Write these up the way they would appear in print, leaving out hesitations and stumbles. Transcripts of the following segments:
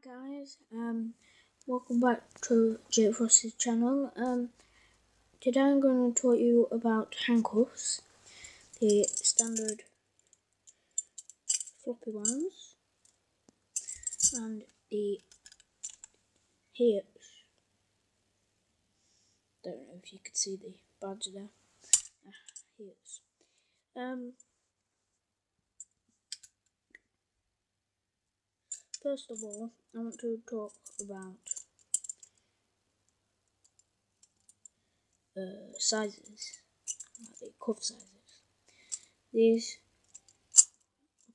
guys, welcome back to Jake Frost's channel. Today I'm going to talk you about handcuffs, the standard floppy ones, and the hips. Don't know if you could see the badge there. Hips. First of all, I want to talk about sizes, like the cuff sizes. These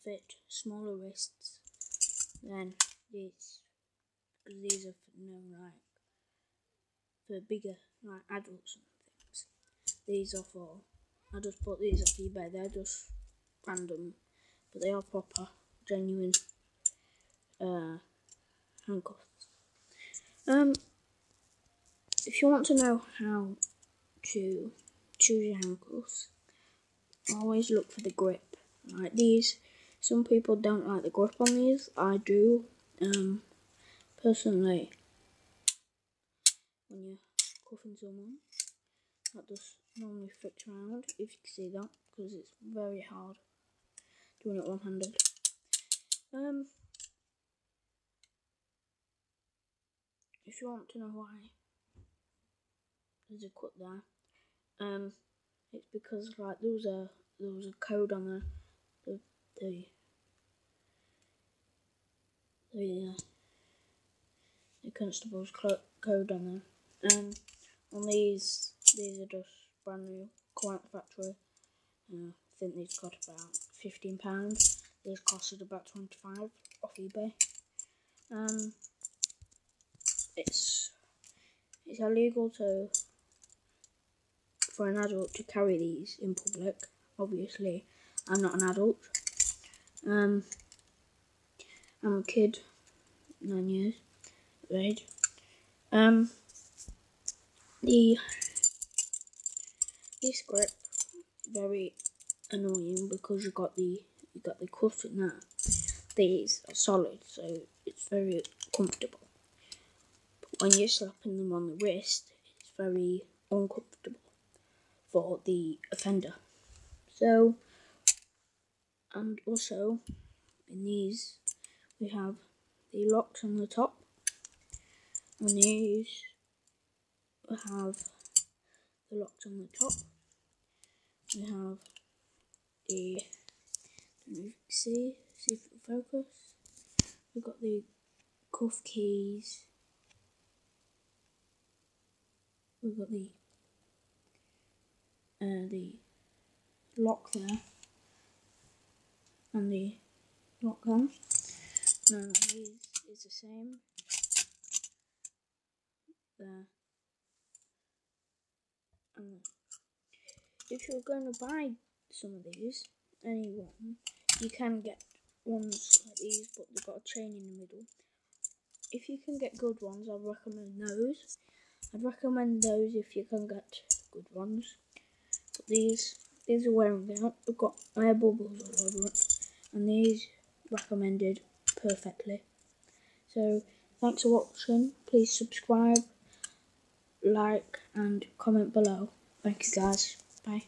fit smaller wrists than these, because these are for bigger, like adults and things. These are for, I just bought these off eBay. They're just random, but they are proper, genuine handcuffs. If you want to know how to choose your handcuffs, always look for the grip. Like these, some people don't like the grip on these. I do. Personally, when you're cuffing someone, that just normally flicks around, if you can see that, because it's very hard doing it one-handed. If you want to know why there's a cut there, it's because like there was a code on the constable's code on there. On these are just brand new, come out the factory. I think these got about £15. These costed about £25 off eBay. It's illegal for an adult to carry these in public. Obviously, I'm not an adult. I'm a kid, 9 years of age. This grip very annoying because you got the cuff in there. These are solid, so it's very comfortable. But when you're slapping them on the wrist, it's very uncomfortable for the offender. So, and also in these we have the locks on the top. On these we have the locks on the top. We have the, I don't know if you can see if it will focus. We've got the cuff keys. We've got the lock there and the lock there. Now these is the same there. And if you're going to buy some of these, anyone, you can get ones like these, but they've got a chain in the middle. If you can get good ones, I'd recommend those. If you can get good ones. But these are wearing out. They've got air bubbles all over it, and these recommended perfectly. So thanks for watching. Please subscribe, like, and comment below. Thank you guys. Bye.